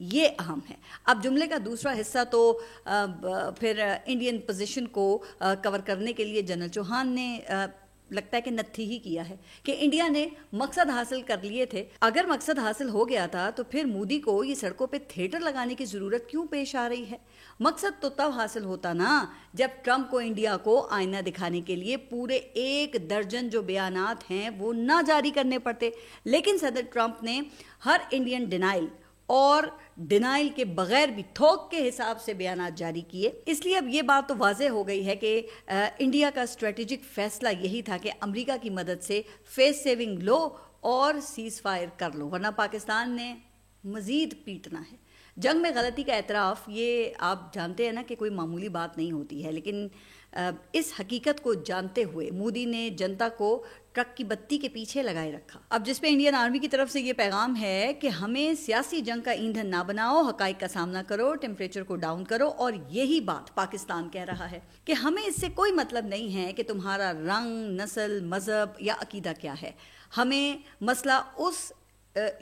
یہ اہم ہے۔ اب جملے کا دوسرا حصہ تو پھر انڈین پوزیشن کو کور کرنے کے لیے جنرل چوہان نے لگتا ہے کہ نتھی ہی کیا ہے کہ انڈیا نے مقصد حاصل کر لیے تھے۔ اگر مقصد حاصل ہو گیا تھا تو پھر مودی کو یہ سڑکوں پہ تھیٹر لگانے کی ضرورت کیوں پیش آ رہی ہے؟ مقصد تو تب حاصل ہوتا نا جب ٹرمپ کو انڈیا کو آئینہ دکھانے کے لیے پورے 1 درجن جو بیانات ہیں وہ نہ جاری کرنے پڑتے، لیکن صدر ٹرمپ نے ہر انڈین ڈینائل اور ڈینائل کے بغیر بھی تھوک کے حساب سے بیانات جاری کیے۔ اس لیے اب یہ بات تو واضح ہو گئی ہے کہ انڈیا کا اسٹریٹجک فیصلہ یہی تھا کہ امریکہ کی مدد سے فیس سیونگ لو اور سیز فائر کر لو، ورنہ پاکستان نے مزید پیٹنا ہے۔ جنگ میں غلطی کا اعتراف، یہ آپ جانتے ہیں نا کہ کوئی معمولی بات نہیں ہوتی ہے، لیکن اس حقیقت کو جانتے ہوئے مودی نے جنتا کو ٹرک کی بتی کے پیچھے لگائے رکھا۔ اب جس پہ انڈین آرمی کی طرف سے یہ پیغام ہے کہ ہمیں سیاسی جنگ کا ایندھن نہ بناؤ، حقائق کا سامنا کرو، ٹیمپریچر کو ڈاؤن کرو، اور یہی بات پاکستان کہہ رہا ہے کہ ہمیں اس سے کوئی مطلب نہیں ہے کہ تمہارا رنگ، نسل، مذہب یا عقیدہ کیا ہے۔ ہمیں مسئلہ اس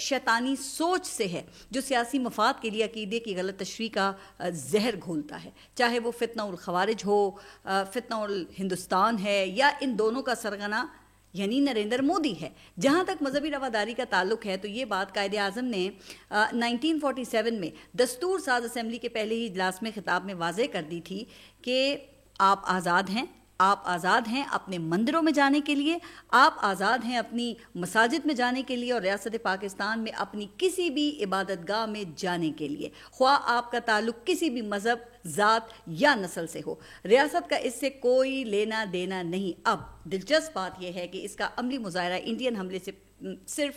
شیطانی سوچ سے ہے جو سیاسی مفاد کے لیے عقیدے کی غلط تشریح کا زہر گھولتا ہے، چاہے وہ فتنہ الخوارج ہو، فتنہ الہندوستان ہے، یا ان دونوں کا سرغنہ یعنی نریندر مودی ہے۔ جہاں تک مذہبی رواداری کا تعلق ہے تو یہ بات قائد اعظم نے 1947 میں دستور ساز اسمبلی کے پہلے ہی اجلاس میں خطاب میں واضح کر دی تھی کہ آپ آزاد ہیں، آپ آزاد ہیں اپنے مندروں میں جانے کے لیے، آپ آزاد ہیں اپنی مساجد میں جانے کے لیے اور ریاست پاکستان میں اپنی کسی بھی عبادت گاہ میں جانے کے لیے، خواہ آپ کا تعلق کسی بھی مذہب، ذات یا نسل سے ہو۔ ریاست کا اس سے کوئی لینا دینا نہیں۔ اب دلچسپ بات یہ ہے کہ اس کا عملی مظاہرہ انڈین حملے سے صرف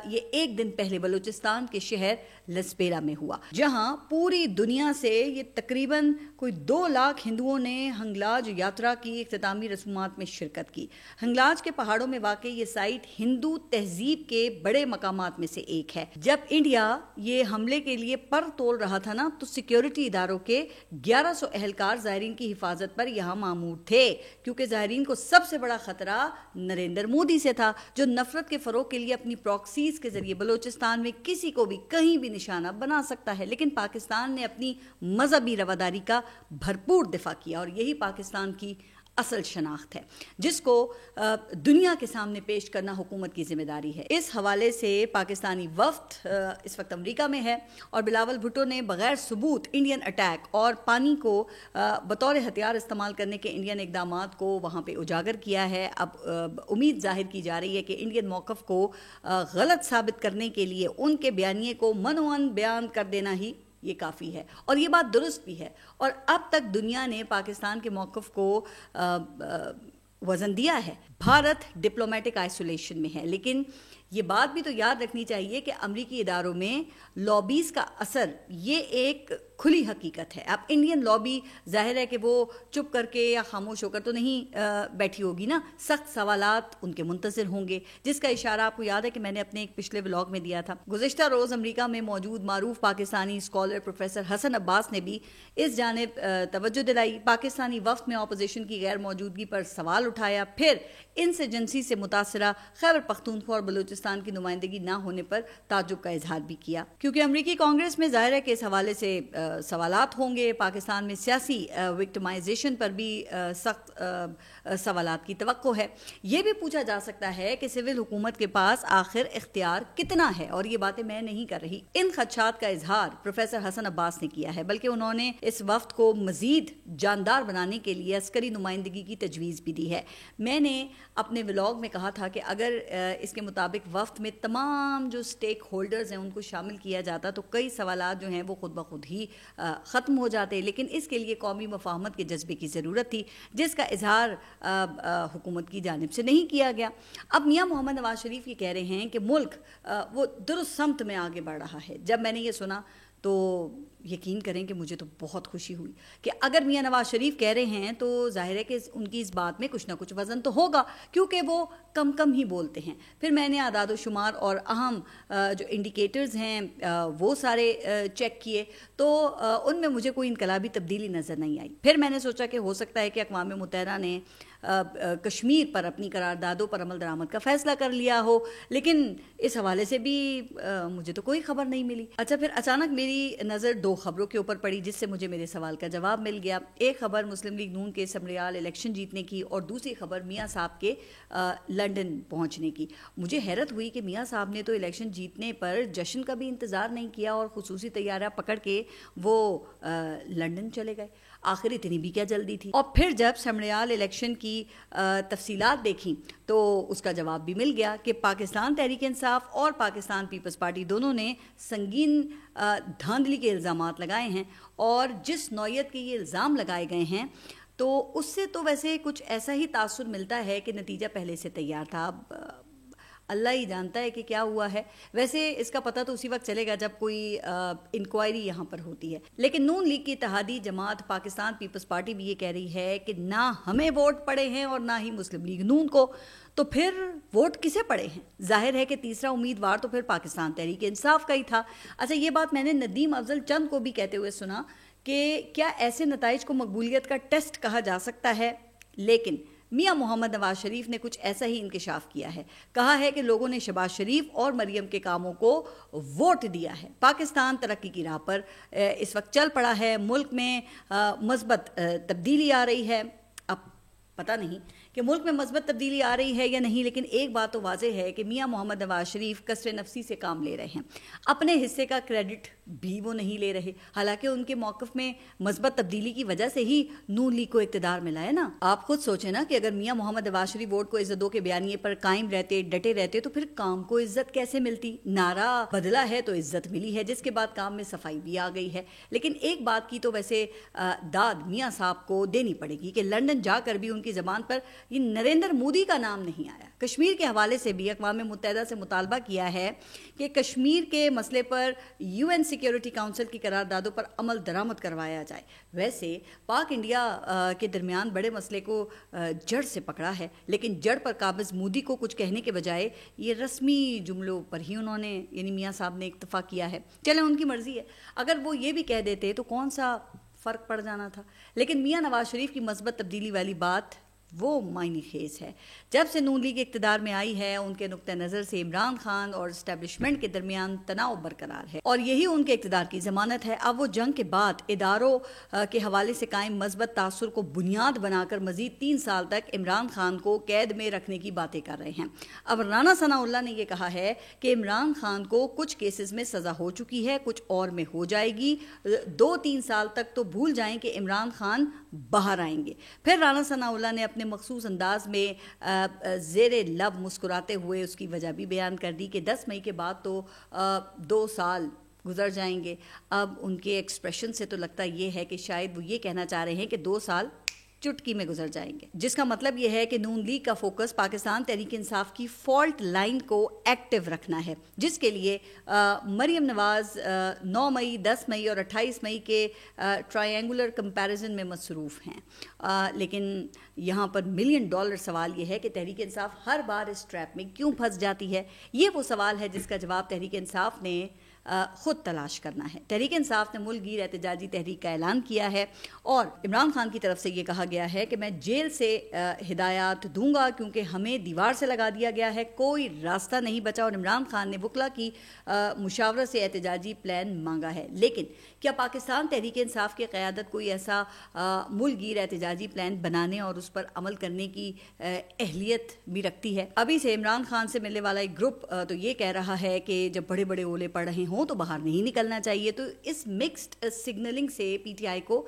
یہ 1 دن پہلے بلوچستان کے شہر لسپیرا میں ہوا، جہاں پوری دنیا سے یہ تقریباً کوئی 2 لاکھ ہندوؤں نے ہنگلاج یاترا کی اختتامی رسومات میں شرکت کی۔ ہنگلاج کے پہاڑوں میں واقع یہ سائٹ ہندو تہذیب کے بڑے مقامات میں سے ایک ہے۔ جب انڈیا یہ حملے کے لیے پر تول رہا تھا نا تو سیکیورٹی اداروں کے 1100 اہلکار زائرین کی حفاظت پر یہاں مامور تھے، کیونکہ زائرین کو سب سے بڑا خطرہ نریندر مودی سے تھا، جو نفرت کے فروغ کے لیے اپنی پراکسیز کے ذریعے بلوچستان میں کسی کو بھی کہیں بھی نشانہ بنا سکتا ہے۔ لیکن پاکستان نے اپنی مذہبی رواداری کا بھرپور دفاع کیا، اور یہی پاکستان کی اصل شناخت ہے جس کو دنیا کے سامنے پیش کرنا حکومت کی ذمہ داری ہے۔ اس حوالے سے پاکستانی وفد اس وقت امریکہ میں ہے، اور بلاول بھٹو نے بغیر ثبوت انڈین اٹیک اور پانی کو بطور ہتھیار استعمال کرنے کے انڈین اقدامات کو وہاں پہ اجاگر کیا ہے۔ اب امید ظاہر کی جا رہی ہے کہ انڈین موقف کو غلط ثابت کرنے کے لیے ان کے بیانیے کو منوان بیان کر دینا ہی یہ کافی ہے، اور یہ بات درست بھی ہے۔ اور اب تک دنیا نے پاکستان کے موقف کو وزن دیا ہے۔ بھارت ڈپلومیٹک آئسولیشن میں ہے، لیکن یہ بات بھی تو یاد رکھنی چاہیے کہ امریکی اداروں میں لابیز کا اثر یہ ایک کھلی حقیقت ہے۔ اب انڈین لابی ظاہر ہے کہ وہ چپ کر کے یا خاموش ہو کر تو نہیں بیٹھی ہوگی نا، سخت سوالات ان کے منتظر ہوں گے، جس کا اشارہ آپ کو یاد ہے کہ میں نے اپنے ایک پچھلے ولاگ میں دیا تھا۔ گزشتہ روز امریکہ میں موجود معروف پاکستانی اسکالر پروفیسر حسن عباس نے بھی اس جانب توجہ دلائی۔ پاکستانی وفد میں اپوزیشن کی غیر موجودگی پر سوال اٹھایا، پھر انسرجنسی سے متاثرہ خیبر پختونخوا اور بلوچستان کی نمائندگی نہ ہونے پر تعجب کا اظہار بھی کیا، کیونکہ امریکی کانگریس میں ظاہر ہے کہ اس حوالے سے سوالات ہوں گے۔ پاکستان میں سیاسی وکٹمائزیشن پر بھی سخت سوالات کی توقع ہے۔ یہ بھی پوچھا جا سکتا ہے کہ سول حکومت کے پاس آخر اختیار کتنا ہے، اور یہ باتیں میں نہیں کر رہی۔ ان خدشات کا اظہار پروفیسر حسن عباس نے کیا ہے، بلکہ انہوں نے اس وفد کو مزید جاندار بنانے کے لیے عسکری نمائندگی کی تجویز بھی دی ہے۔ میں نے اپنے ولاگ میں کہا تھا کہ اگر اس کے مطابق وفد میں تمام جو سٹیک ہولڈرز ہیں ان کو شامل کیا جاتا تو کئی سوالات جو ہیں وہ خود بخود ہی ختم ہو جاتے، لیکن اس کے لیے قومی مفاہمت کے جذبے کی ضرورت تھی، جس کا اظہار حکومت کی جانب سے نہیں کیا گیا۔ اب میاں محمد نواز شریف یہ کہہ رہے ہیں کہ ملک وہ درست سمت میں آگے بڑھ رہا ہے۔ جب میں نے یہ سنا تو یقین کریں کہ مجھے تو بہت خوشی ہوئی کہ اگر میاں نواز شریف کہہ رہے ہیں تو ظاہر ہے کہ ان کی اس بات میں کچھ نہ کچھ وزن تو ہوگا، کیونکہ وہ کم ہی بولتے ہیں۔ پھر میں نے اعداد و شمار اور اہم جو انڈیکیٹرز ہیں وہ سارے چیک کیے، تو ان میں مجھے کوئی انقلابی تبدیلی نظر نہیں آئی۔ پھر میں نے سوچا کہ ہو سکتا ہے کہ اقوام متحدہ نے کشمیر پر اپنی قراردادوں پر عمل درآمد کا فیصلہ کر لیا ہو، لیکن اس حوالے سے بھی مجھے تو کوئی خبر نہیں ملی۔ اچھا، پھر اچانک میری نظر دو خبروں کے اوپر پڑی جس سے مجھے میرے سوال کا جواب مل گیا۔ ایک خبر مسلم لیگ نون کے سمریال الیکشن جیتنے کی، اور دوسری خبر میاں صاحب کے لنڈن پہنچنے کی۔ مجھے حیرت ہوئی کہ میاں صاحب نے تو الیکشن جیتنے پر جشن کا بھی انتظار نہیں کیا اور خصوصی طیارہ پکڑ کے وہ لنڈن چلے گئے۔ آخر اتنی بھی کیا جلدی تھی؟ اور پھر جب سمریال الیکشن کی تفصیلات دیکھیں تو اس کا جواب بھی مل گیا کہ پاکستان تحریک انصاف اور پاکستان پیپلز پارٹی دونوں نے سنگین دھاندلی کے الزامات لگائے ہیں، اور جس نوعیت کے یہ الزام لگائے گئے ہیں تو اس سے تو ویسے کچھ ایسا ہی تاثر ملتا ہے کہ نتیجہ پہلے سے تیار تھا۔ اب اللہ ہی جانتا ہے کہ کیا ہوا ہے۔ ویسے اس کا پتہ تو اسی وقت چلے گا جب کوئی انکوائری یہاں پر ہوتی ہے۔ لیکن نون لیگ کی اتحادی جماعت پاکستان پیپلز پارٹی بھی یہ کہہ رہی ہے کہ نہ ہمیں ووٹ پڑے ہیں اور نہ ہی مسلم لیگ نون کو، تو پھر ووٹ کسے پڑے ہیں؟ ظاہر ہے کہ تیسرا امیدوار تو پھر پاکستان تحریک انصاف کا ہی تھا۔ اچھا، یہ بات میں نے ندیم افضل چند کو بھی کہتے ہوئے سنا کہ کیا ایسے نتائج کو مقبولیت کا ٹیسٹ کہا جا سکتا ہے؟ لیکن میاں محمد نواز شریف نے کچھ ایسا ہی انکشاف کیا ہے۔ کہا ہے کہ لوگوں نے شہباز شریف اور مریم کے کاموں کو ووٹ دیا ہے۔ پاکستان ترقی کی راہ پر اس وقت چل پڑا ہے، ملک میں مثبت تبدیلی آ رہی ہے۔ اب پتہ نہیں کہ ملک میں مثبت تبدیلی آ رہی ہے یا نہیں، لیکن ایک بات تو واضح ہے کہ میاں محمد نواز شریف کثر نفسی سے کام لے رہے ہیں۔ اپنے حصے کا کریڈٹ بھی وہ نہیں لے رہے، حالانکہ ان کے موقف میں مثبت تبدیلی کی وجہ سے ہی نون لیگ کو اقتدار ملا ہے نا۔ آپ خود سوچیں نا کہ اگر میاں محمد نواز شریف ووٹ کو عزت دو کے بیانیے پر قائم رہتے، ڈٹے رہتے، تو پھر کام کو عزت کیسے ملتی؟ نعرہ بدلا ہے تو عزت ملی ہے، جس کے بعد کام میں صفائی بھی آ گئی ہے۔ لیکن ایک بات کی تو ویسے داد میاں صاحب کو دینی پڑے گی کہ لنڈن جا کر بھی ان کی زبان پر یہ نریندر مودی کا نام نہیں آیا۔ کشمیر کے حوالے سے بھی اقوام متحدہ سے مطالبہ کیا ہے کہ کشمیر کے مسئلے پر UN سیکیورٹی کونسل کی قراردادوں پر عمل درآمد کروایا جائے۔ ویسے پاک انڈیا کے درمیان بڑے مسئلے کو جڑ سے پکڑا ہے، لیکن جڑ پر قابض مودی کو کچھ کہنے کے بجائے یہ رسمی جملوں پر ہی انہوں نے یعنی میاں صاحب نے اکتفا کیا ہے۔ چلیں، ان کی مرضی ہے، اگر وہ یہ بھی کہہ دیتے تو کون سا فرق پڑ جانا تھا۔ لیکن میاں نواز شریف کی مثبت تبدیلی والی بات وہ معنی خیز ہے۔ جب سے نون لیگ اقتدار میں آئی ہے، ان کے نقطہ نظر سے عمران خان اور اسٹیبلشمنٹ کے درمیان تناؤ برقرار ہے، اور یہی ان کے اقتدار کی ضمانت ہے۔ اب وہ جنگ کے بعد اداروں کے حوالے سے قائم مثبت تاثر کو بنیاد بنا کر مزید 3 سال تک عمران خان کو قید میں رکھنے کی باتیں کر رہے ہیں۔ اب رانا ثناء اللہ نے یہ کہا ہے کہ عمران خان کو کچھ کیسز میں سزا ہو چکی ہے، کچھ اور میں ہو جائے گی، 2-3 سال تک تو بھول جائیں کہ عمران خان باہر آئیں گے۔ پھر رانا ثناء اللہ نے اپنے مخصوص انداز میں زیر لب مسکراتے ہوئے اس کی وجہ بھی بیان کر دی کہ 10 مئی کے بعد تو 2 سال گزر جائیں گے۔ اب ان کے ایکسپریشن سے تو لگتا یہ ہے کہ شاید وہ یہ کہنا چاہ رہے ہیں کہ 2 سال چٹکی میں گزر جائیں گے، جس کا مطلب یہ ہے کہ نون لیگ کا فوکس پاکستان تحریک انصاف کی فالٹ لائن کو ایکٹیو رکھنا ہے، جس کے لیے مریم نواز 9 مئی، 10 مئی اور 28 مئی کے ٹرائنگولر کمپیریزن میں مصروف ہیں۔ لیکن یہاں پر $1,000,000 سوال یہ ہے کہ تحریک انصاف ہر بار اس ٹریپ میں کیوں پھنس جاتی ہے؟ یہ وہ سوال ہے جس کا جواب تحریک انصاف نے خود تلاش کرنا ہے۔ تحریک انصاف نے ملک گیر احتجاجی تحریک کا اعلان کیا ہے، اور عمران خان کی طرف سے یہ کہا گیا ہے کہ میں جیل سے ہدایات دوں گا کیونکہ ہمیں دیوار سے لگا دیا گیا ہے، کوئی راستہ نہیں بچا، اور عمران خان نے وکلا کی مشاورت سے احتجاجی پلان مانگا ہے۔ لیکن کیا پاکستان تحریک انصاف کی قیادت کوئی ایسا ملک گیر احتجاجی پلان بنانے اور اس پر عمل کرنے کی اہلیت بھی رکھتی ہے؟ ابھی سے عمران خان سے ملنے والا ایک گروپ تو یہ کہہ رہا ہے کہ جب بڑے بڑے اولے پڑ رہے ہوں تو باہر نہیں نکلنا چاہیے، تو اس مکسڈ سگنلنگ سے پی ٹی آئی کو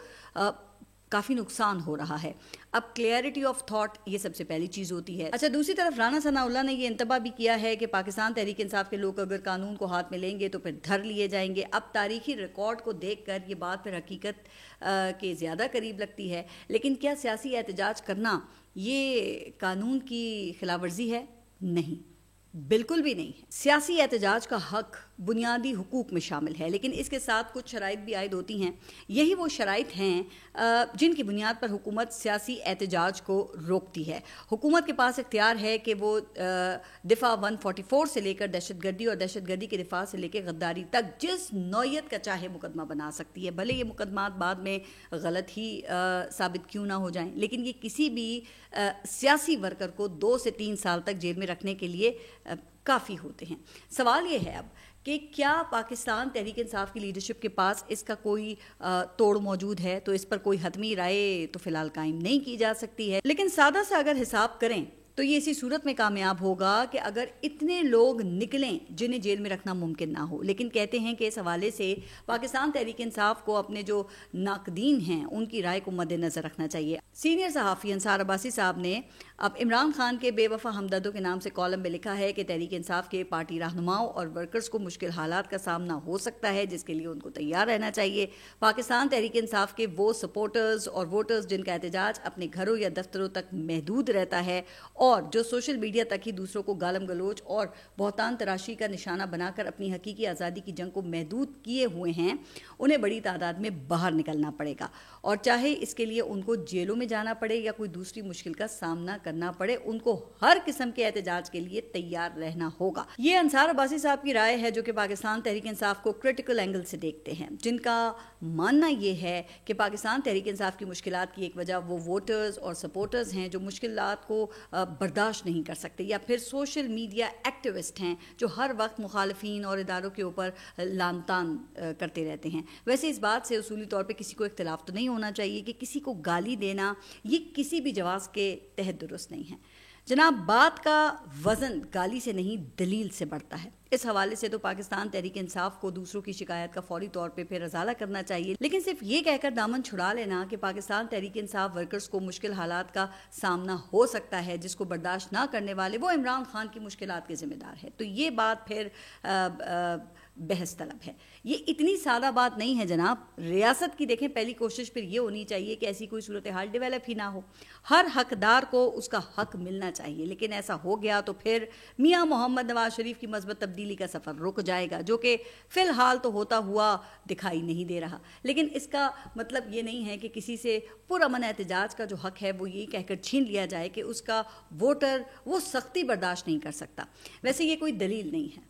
کافی نقصان ہو رہا ہے۔ اب کلیئرٹی آف تھاٹ یہ سب سے پہلی چیز ہوتی ہے۔ اچھا، دوسری طرف رانا ثناء اللہ نے یہ انتباہ بھی کیا ہے کہ پاکستان تحریک انصاف کے لوگ اگر قانون کو ہاتھ میں لیں گے تو پھر دھر لیے جائیں گے۔ اب تاریخی ریکارڈ کو دیکھ کر یہ بات پھر حقیقت کے زیادہ قریب لگتی ہے، لیکن کیا سیاسی احتجاج کرنا یہ قانون کی خلاف ورزی ہے؟ نہیں، بالکل بھی نہیں ہے۔ سیاسی احتجاج کا حق بنیادی حقوق میں شامل ہے، لیکن اس کے ساتھ کچھ شرائط بھی عائد ہوتی ہیں۔ یہی وہ شرائط ہیں جن کی بنیاد پر حکومت سیاسی احتجاج کو روکتی ہے۔ حکومت کے پاس اختیار ہے کہ وہ دفعہ 144 سے لے کر دہشت گردی اور دہشت گردی کے دفاع سے لے کے غداری تک جس نوعیت کا چاہے مقدمہ بنا سکتی ہے، بھلے یہ مقدمات بعد میں غلط ہی ثابت کیوں نہ ہو جائیں، لیکن یہ کسی بھی سیاسی ورکر کو 2 سے 3 سال تک جیل میں رکھنے کے لیے کافی ہوتے ہیں۔ سوال یہ ہے اب کہ کیا پاکستان تحریک انصاف کی لیڈرشپ کے پاس اس کا کوئی توڑ موجود ہے؟ تو اس پر کوئی حتمی رائے تو فی الحال قائم نہیں کی جا سکتی ہے، لیکن سادہ سا اگر حساب کریں تو یہ اسی صورت میں کامیاب ہوگا کہ اگر اتنے لوگ نکلیں جنہیں جیل میں رکھنا ممکن نہ ہو۔ لیکن کہتے ہیں کہ اس حوالے سے پاکستان تحریک انصاف کو اپنے جو ناقدین ہیں ان کی رائے کو مد نظر رکھنا چاہیے۔ سینئر صحافی انصار عباسی صاحب نے اب عمران خان کے بے وفا ہمدردوں کے نام سے کالم میں لکھا ہے کہ تحریک انصاف کے پارٹی رہنماؤں اور ورکرز کو مشکل حالات کا سامنا ہو سکتا ہے، جس کے لیے ان کو تیار رہنا چاہیے۔ پاکستان تحریک انصاف کے وہ سپورٹرز اور ووٹرز جن کا احتجاج اپنے گھروں یا دفتروں تک محدود رہتا ہے اور جو سوشل میڈیا تک ہی دوسروں کو گالم گلوچ اور بہتان تراشی کا نشانہ بنا کر اپنی حقیقی آزادی کی جنگ کو محدود کیے ہوئے ہیں، انہیں بڑی تعداد میں باہر نکلنا پڑے گا، اور چاہے اس کے لیے ان کو جیلوں میں جانا پڑے یا کوئی دوسری مشکل کا سامنا کرنا پڑے، ان کو ہر قسم کے احتجاج کے لیے تیار رہنا ہوگا۔ یہ انصار عباسی صاحب کی رائے ہے جو کہ پاکستان تحریک انصاف کو کرٹیکل اینگل سے دیکھتے ہیں، جن کا ماننا یہ ہے کہ پاکستان تحریک انصاف کی مشکلات کی ایک وجہ وہ ووٹرز اور سپورٹرز ہیں جو مشکلات کو برداشت نہیں کر سکتے، یا پھر سوشل میڈیا ایکٹیوسٹ ہیں جو ہر وقت مخالفین اور اداروں کے اوپر لان تان کرتے رہتے ہیں۔ ویسے اس بات سے اصولی طور پہ کسی کو اختلاف تو نہیں ہونا چاہیے کہ کسی کو گالی دینا یہ کسی بھی جواز کے تحت درست نہیں ہے۔ جناب، بات کا وزن گالی سے نہیں دلیل سے بڑھتا ہے۔ اس حوالے سے تو پاکستان تحریک انصاف کو دوسروں کی شکایت کا فوری طور پہ پھر ازالہ کرنا چاہیے، لیکن صرف یہ کہہ کر دامن چھڑا لینا کہ پاکستان تحریک انصاف ورکرز کو مشکل حالات کا سامنا ہو سکتا ہے جس کو برداشت نہ کرنے والے وہ عمران خان کی مشکلات کے ذمہ دار ہے، تو یہ بات پھر بحث طلب ہے۔ یہ اتنی سادہ بات نہیں ہے جناب۔ ریاست کی دیکھیں پہلی کوشش پھر یہ ہونی چاہیے کہ ایسی کوئی صورتحال ڈیولپ ہی نہ ہو، ہر حقدار کو اس کا حق ملنا چاہیے، لیکن ایسا ہو گیا تو پھر میاں محمد نواز شریف کی مثبت تبدیلی کا سفر رک جائے گا، جو کہ فی الحال تو ہوتا ہوا دکھائی نہیں دے رہا۔ لیکن اس کا مطلب یہ نہیں ہے کہ کسی سے پرامن احتجاج کا جو حق ہے وہ یہ کہہ کر چھین لیا جائے کہ اس کا ووٹر وہ سختی برداشت نہیں کر سکتا۔ ویسے یہ کوئی دلیل نہیں ہے۔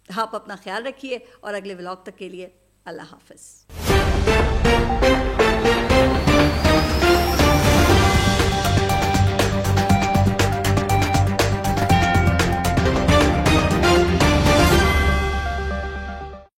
آپ اپنا خیال رکھیے اور اگلے ولاگ تک کے لیے اللہ حافظ۔